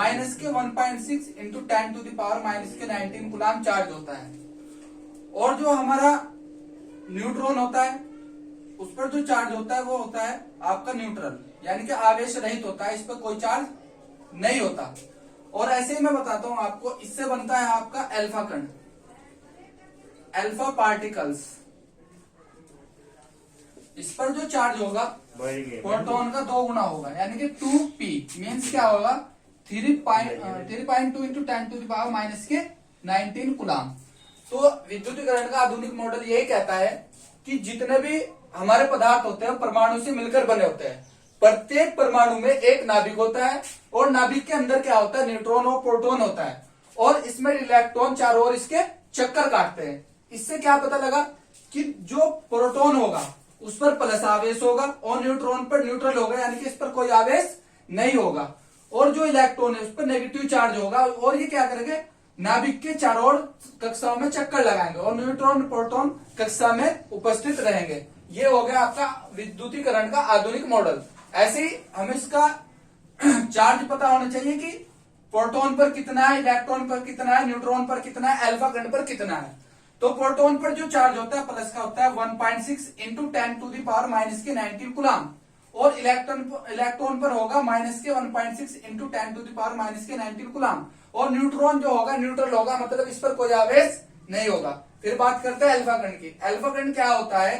Minus के 1.6 into 10 to the power minus के 19 coulomb charge होता है। और जो हमारा न्यूट्रॉन होता है उस पर जो चार्ज होता है वो होता है आपका न्यूट्रल, यानी कि आवेश रहित होता है, इस पर कोई चार्ज नहीं होता। और ऐसे ही मैं बताता हूं आपको, इससे बनता है आपका अल्फा कण, अल्फा पार्टिकल्स। इस पर जो चार्ज होगा प्रोटॉन का 2 गुना होगा, यानी कि 2p मीन्स क्या होगा 3.2 into 10 to the power minus के 19 कूलाम। तो विद्युतीकरण का आधुनिक मॉडल यही कहता है कि जितने भी हमारे पदार्थ होते हैं परमाणु से मिलकर बने होते हैं। प्रत्येक परमाणु में एक नाभिक होता है और नाभिक के अंदर क्या होता है, न्यूट्रॉन और प्रोटॉन होता है, और इसमें इलेक्ट्रॉन चारों ओर इसके चक्कर काटते हैं। इससे क्या पता लगा कि जो प्रोटॉन होगा उस पर प्लस आवेश होगा और न्यूट्रॉन पर न्यूट्रल होगा, यानी कि इस पर कोई आवेश नहीं होगा। और जो इलेक्ट्रॉन है उस पर नेगेटिव चार्ज होगा, और ये क्या करेंगे नाभिक के चारों ओर कक्षाओं में चक्कर लगाएंगे और न्यूट्रॉन प्रोटॉन कक्षा में उपस्थित रहेंगे। ये हो गया आपका विद्युतीकरण का आधुनिक मॉडल। ऐसे ही हमें इसका चार्ज पता होना चाहिए कि प्रोटॉन पर कितना है, इलेक्ट्रॉन पर कितना है, न्यूट्रॉन पर कितना है, अल्फा कण पर कितना है। तो प्रोटॉन पर जो चार्ज होता है प्लस का होता है 1.6 into 10 to the power minus के 19 कूलाम, और इलेक्ट्रॉन पर होगा माइनस के 1.6 into 10 to the power minus के 19 कूलाम। और न्यूट्रॉन जो होगा न्यूट्रल होगा, मतलब इस पर कोई आवेश नहीं होगा। फिर बात करते हैं अल्फा कण की। अल्फा कण क्या होता है,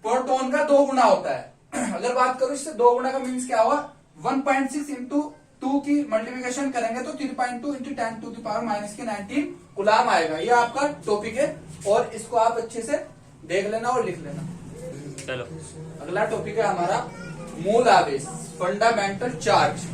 प्रोटॉन का 2 गुना होता है। अगर बात करूं इससे 2 गुना का मीन्स क्या हुआ, 1.6 इंटू 2 की मल्टीप्लिकेशन करेंगे तो 3.2 into 10 to the power minus के 19 कूलाम आएगा। ये आपका टॉपिक है और इसको आप अच्छे से देख लेना और लिख लेना। चलो अगला टॉपिक है हमारा मूल आवेश, फंडामेंटल चार्ज।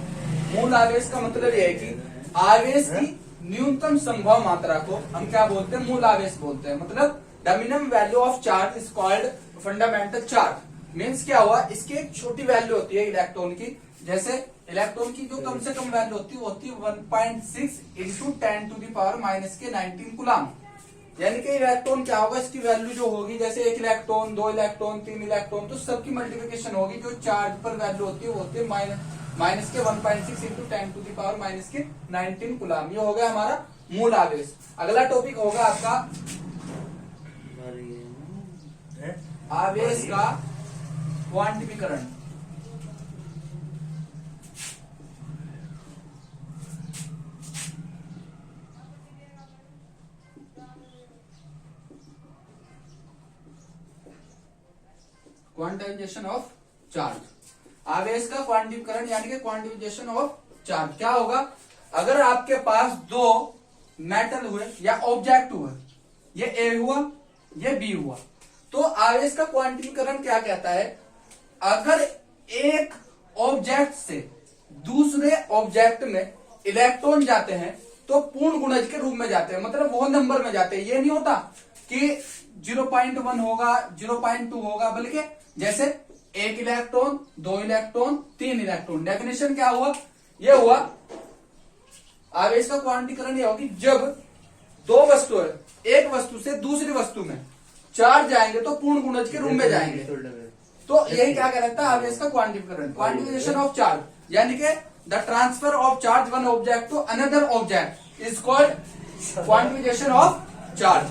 मूल आवेश का मतलब यह है कि आवेश की न्यूनतम संभव मात्रा को हम क्या बोलते हैं, मूल आवेश बोलते हैं। मतलब the minimum value of charge is called fundamental charge. Means क्या हुआ, इसकी एक छोटी वैल्यू होती है इलेक्ट्रॉन की, जैसे इलेक्ट्रॉन की जो कम से कम वैल्यू होती है 1.6 into 10 to the power minus के 19 कूलाम। यानी कि इलेक्ट्रॉन क्या होगा, इसकी वैल्यू जो होगी, जैसे 1 इलेक्ट्रॉन, 2 इलेक्ट्रॉन, 3 इलेक्ट्रॉन, तो सबकी मल्टीप्लिकेशन होगी। जो चार्ज पर वैल्यू होती है वो होती है माइनस के 1.6 into 10 to the power minus के 19 कूलाम। ये हो गया हमारा मूल आवेश। अगला टॉपिक होगा आपका आवेश का क्वांटिफिकरण। क्वांटाइजेशन ऑफ चार्ज, आवेश का क्वांटिफिकरण यानी कि क्वांटिफिकेशन ऑफ चार्ज। क्या होगा, अगर आपके पास 2 मेटल हुए या ऑब्जेक्ट हुए, ये ए हुआ ये बी हुआ, तो आवेश का क्वांटिफिकरण क्या कहता है, अगर एक ऑब्जेक्ट से दूसरे ऑब्जेक्ट में इलेक्ट्रॉन जाते हैं तो पूर्ण गुणज के रूप में जाते हैं, मतलब वो नंबर में जाते हैं। ये नहीं होता कि 0.1 होगा 0.2 होगा, बल्कि जैसे 1 इलेक्ट्रॉन 2 इलेक्ट्रॉन 3 इलेक्ट्रॉन। डेफिनेशन क्या हुआ, ये हुआ आवेश का क्वांटिफिकरण यह होगी जब 2 वस्तुएं एक वस्तु से दूसरी वस्तु में चार्ज जाएंगे तो पूर्ण गुणज के रूप में जाएंगे। तो यही क्या कहलाता है, अब इसका क्वांटिफिकेशन, क्वांटिफिकेशन ऑफ चार्ज, यानी कि the transfer of charge one object to another object is called quantification of charge.